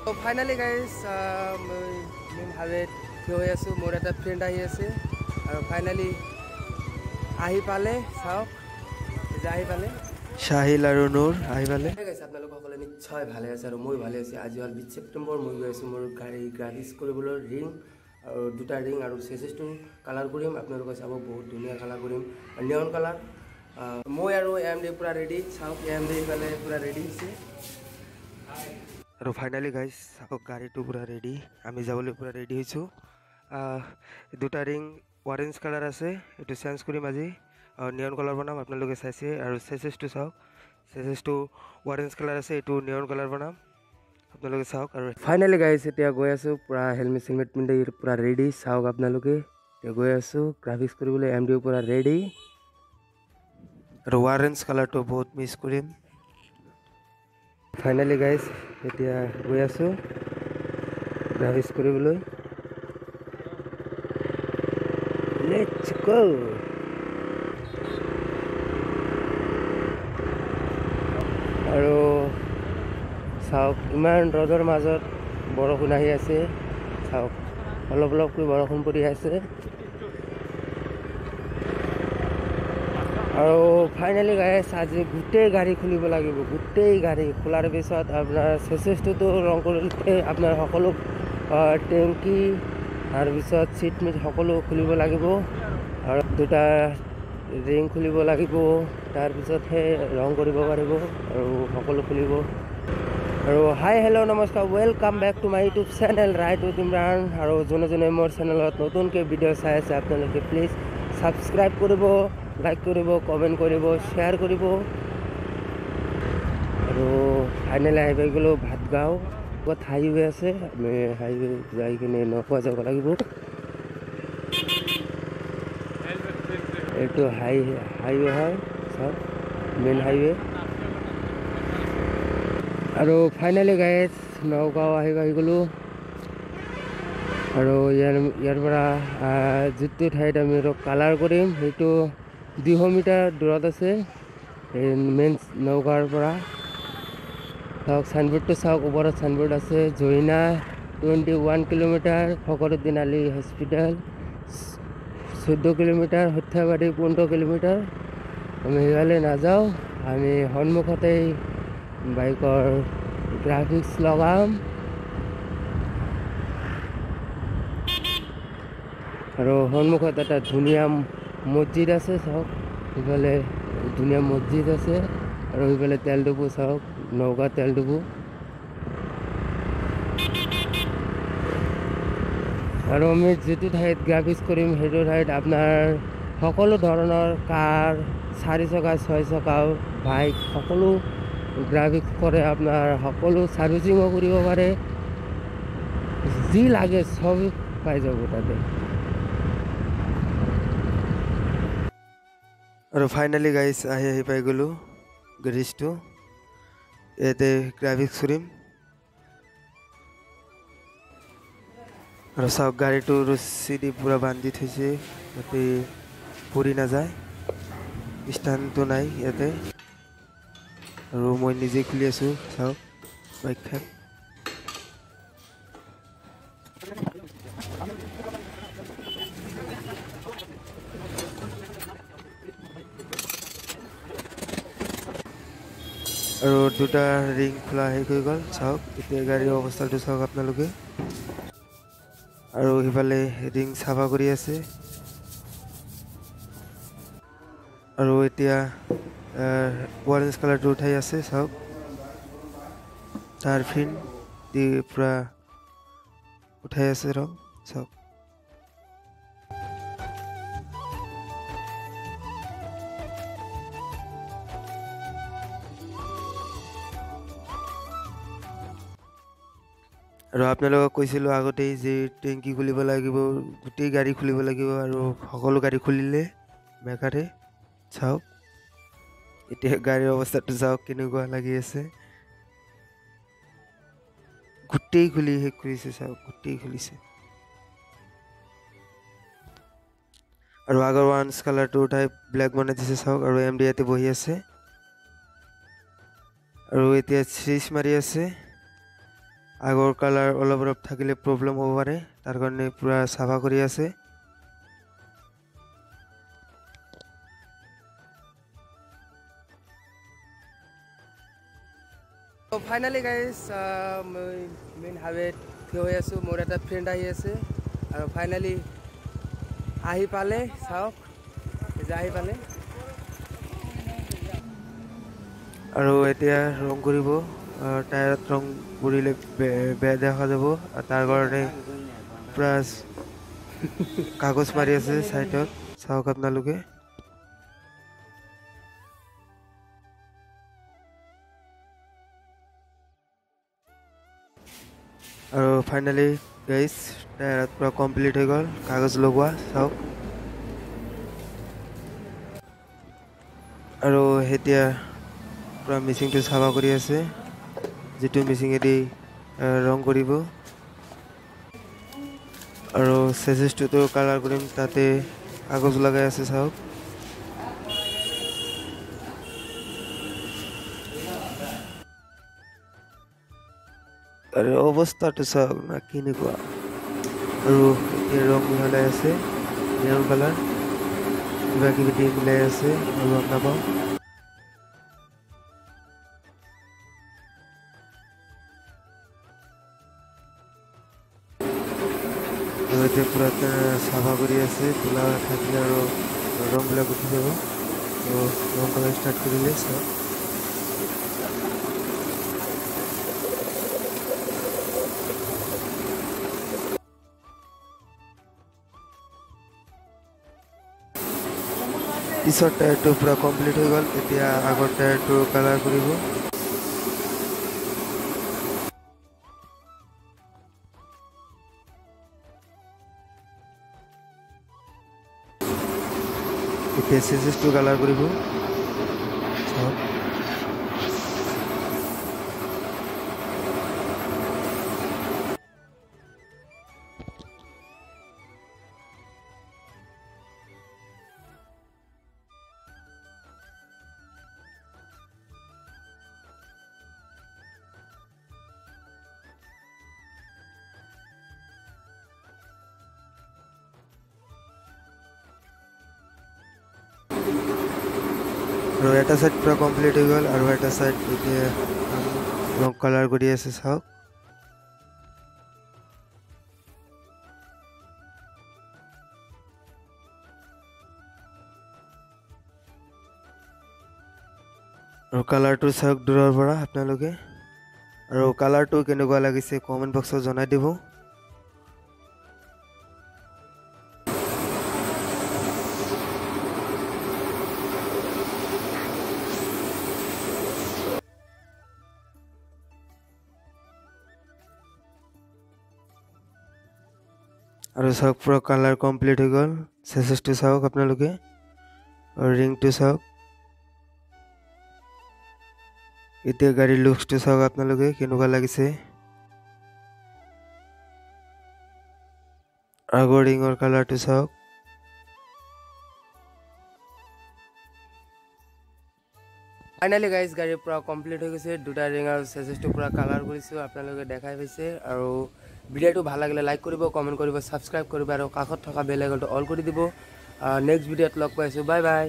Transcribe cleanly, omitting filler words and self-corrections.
So finally guys, main highway থিয় হৈ আছোঁ মোৰ এটা ফ্ৰেণ্ড আহি আছে আৰু ফাইনালি আহি পালে চাওক যে আহি পালে শাহিল আৰু নূৰ আহি পালে গাইছে আপোনালোক সকলে নিশ্চয় ভালে আছে আৰু মই ভালে আছোঁ আজি হ'ল 20 ছেপ্টেম্বৰ মই গৈ আছোঁ মোৰ গাড়ী গ্ৰাভিছ কৰিবলৈ ৰিং আৰু দুটা ৰিং আৰু চেচেছটো কালাৰ কৰিম আপোনালোকে চাব বহুত ধুনীয়া কালাৰ কৰিম নিয়ন কালাৰ মই আৰু এমডি পুৰা ৰেডি চাওক এমডি ফালে পুৰা ৰেডি হৈছে আৰু ফাইনালি গাইজ চাওক গাড়ীটো পুৰা ৰেডি আমি যাবলৈ পুৰা ৰেডি হৈছোঁ দুটা ৰিং অৰেঞ্জ কালাৰ আছে এইটো চেঞ্জ কৰিম আজি নিয়ন কালাৰ বনাম আপোনালোকে চাইছে আৰু চেচেছটো চাওক চেচেছটো অৰেঞ্জ কালাৰ আছে এইটো নিয়ন কালাৰ বনাম আপোনালোকে চাওক আৰু ফাইনেলি গাইজ এতিয়া গৈ আছোঁ পুৰা হেলমেট চেলমেট পিন্ধি পুৰা ৰেডি চাওক আপোনালোকে এতিয়া গৈ আছোঁ গ্ৰাফিক্স কৰিবলৈ এম ডিও পুৰা ৰেডি আৰু অৰেঞ্জ কালাৰটো বহুত মিছ কৰিম ফাইনেলি গাইজ এতিয়া গৈ আছোঁ গ্ৰাফিক্স কৰিবলৈ লেটছ গো আৰু চাওক ইমান ৰ'দৰ মাজত বৰষুণ আহি আছে চাওক অলপ অলপকৈ বৰষুণ পৰি আছে আৰু ফাইনেলি গাইজ আজি গোটেই গাড়ী খুলিব লাগিব গোটেই গাড়ী খোলাৰ পিছত আপোনাৰ চেচেছটোতো ৰং কৰিলে আপোনাৰ সকলো টেংকি তাৰপিছত চিট মিট সকলো খুলিব লাগিব আৰু দুটা ৰিং খুলিব লাগিব তাৰপিছতহে ৰং কৰিব পাৰিব আৰু সকলো খুলিব আৰু হাই হেল্ল' নমস্কাৰ welcome back to my YouTube channel right with Imran আৰু যোনে যোনে মোৰ চেনেলত নতুনকৈ ভিডিঅ' চাই আছে আপোনালোকে প্লিজ ছাবস্ক্ৰাইব কৰিব লাইক কৰিব কমেণ্ট কৰিব শ্বেয়াৰ কৰিব আৰু ফাইনেলি আহি পাই গ'লোঁ ভাতগাঁও ক'ত হাইৱে আছে আমি হাইৱে যাই কিনে নখোৱা যাব লাগিব এইটো হাইৱে হয় চাওক মেইন হাইৱে আৰু ফাইনেলি গাইজ নগাঁও আহি গ'লোঁ আৰু ইয়াৰ পৰা যিটো ঠাইত আমি কালাৰ কৰিম সেইটো 200 মিটাৰ দূৰত আছে মেইন নগাঁৱৰ পৰা চাওক চাইনবোৰ্ডটো চাওক ওপৰত চাইনবোৰ্ড আছে জৈনা 21 kilometre Fakhruddin Ali hospital 14 kilometre Sarthebari 15 kilometre আমি সেইফালে নাযাওঁ আমি সন্মুখতেই বাইকৰ গ্ৰাফিক্স লগাম আৰু সন্মুখত এটা ধুনীয়া মছজিদ আছে চাওক সেইফালে ধুনীয়া মছজিদ আছে আৰু সেইফালে তেল ডিপু চাওক নগাঁও তেল ডিপু আৰু আমি যিটো ঠাইত গ্ৰাফিক্স কৰিম সেইটো ঠাইত আপোনাৰ সকলো ধৰণৰ কাৰ 4 চকা 6 চকা বাইক সকলো গ্ৰাফিক্স কৰে আপোনাৰ সকলো ছাৰ্ভিচিঙো কৰিব পাৰে যি লাগে চব পাই যাব তাতে আৰু ফাইনেলি গাইজ আহি পাই গ'লোঁ গেৰেজটো ইয়াতে গ্ৰাফিক্স কৰিম আৰু চাওক গাড়ীটো ৰছী দি পূৰা বান্ধি থৈছে যাতে পৰি নাযায় ষ্টেণ্ডটো নাই ইয়াতে আৰু মই নিজে খুলি আছোঁ চাওক বাইকখন আৰু দুটা ৰিং খোলা শেষ হৈ গ'ল চাওক এতিয়া গাড়ীৰ অৱস্থাটো চাওক আপোনালোকে আৰু সিফালে ৰিং চাফা কৰি আছে আৰু এতিয়া অৰেঞ্জ কালাৰটো উঠাই আছে চাওক তাৰ ফিন দি পূৰা উঠাই আছে ৰং চাওক আৰু আপোনালোকক কৈছিলোঁ আগতেই যে টেংকি খুলিব লাগিব গোটেই গাড়ী খুলিব লাগিব আৰু সকলো গাড়ী খুলিলে মেকাৰে চাওক এতিয়া গাড়ীৰ অৱস্থাটো চাওক কেনেকুৱা লাগি আছে গোটেই খুলি শেষ কৰিছে চাওক গোটেই খুলিছে আৰু আগৰ অৰেঞ্জ কালাৰটো উঠাই ব্লেক বনাই দিছে চাওক আৰু এম ডি ইয়াতে বহি আছে আৰু এতিয়া চিজ মাৰি আছে আগৰ কালাৰ অলপ অলপ থাকিলে প্ৰব্লেম হ'ব পাৰে, তাৰ কাৰণে পুৰা চাফা কৰি আছে। ফাইনেলি গাইজ মই মেইন হাইৱেত থিয় হৈ আছোঁ। মোৰ এটা ফ্ৰেণ্ড আহি আছে আৰু ফাইনেলি আহি পালে, চাওক যে আহি পালে আৰু এতিয়া ৰং কৰিব। টায়াৰত ৰং কৰিলে বেয়া দেখা যাব, তাৰ কাৰণে পুৰা কাগজ মাৰি আছে চাইডত, চাওক আপোনালোকে। আৰু ফাইনেলি গাইজ টায়াৰত পুৰা কমপ্লিট হৈ গ'ল কাগজ লগোৱা, চাওক। আৰু এতিয়া পুৰা মেচিনটো চাফা কৰি আছে, যিটো মেচিনেদি ৰং কৰিব। আৰু চেচিছটোতো কালাৰ কৰিম, তাতে কাগজ লগাই আছে, চাওক। আৰু অৱস্থাটো চাওক না কেনেকুৱা। আৰু এতিয়া ৰং মিহলাই আছে, মেৰুন কালাৰ কিবা কিবি দি মিলাই আছে, গম নাপাওঁ। আৰু এতিয়া পুৰা চাফা কৰি আছে, তোলা থাকিলে আৰু ৰংবিলাক উঠি যাব। ৰং কৰা ষ্টাৰ্ট কৰিলে, চাওক। পিছৰ টায়াৰটো পুৰা কমপ্লিট হৈ গ'ল, এতিয়া আগৰ টায়াৰটো কালাৰ কৰিব। এতিয়া চেচিছটো কালাৰ কৰিব, চাওক। আৰু এটা সাইড পুৰা কমপ্লিট হৈ গ'ল, আৰু এটা সাইড এতিয়া ৰং কালাৰ কৰি আছে, চাওক। আৰু কালাৰটো চাওক দূৰৰ পৰা আপোনালোকে, আৰু কালাৰটো কেনেকুৱা লাগিছে কমেণ্ট বক্সত জনাই দিব। আৰু চাওক পুৰা কালাৰ কমপ্লিট হৈ গ'ল, চেচিছটো চাওক আপোনালোকে, আৰু ৰিংটো চাওক। এতিয়া গাড়ীৰ লুকছটো চাওক আপোনালোকে কেনেকুৱা লাগিছে। আগৰ ৰিঙৰ কালাৰটো চাওক। ফাইনেলি গাইজ গাড়ী পুৰা কমপ্লিট হৈ গৈছে, দুটা ৰিং আৰু চেচিছটো পুৰা কালাৰ কৰিছোঁ, আপোনালোকে দেখাই পাইছে। আৰু ভিডিঅ'টো ভাল লাগিলে লাইক কৰিব, কমেণ্ট কৰিব, ছাবস্ক্ৰাইব কৰিব, আৰু কাষত থকা বেল আইকনটো অল কৰি দিব। নেক্সট ভিডিঅ'ত লগ পাইছোঁ, বাই বাই।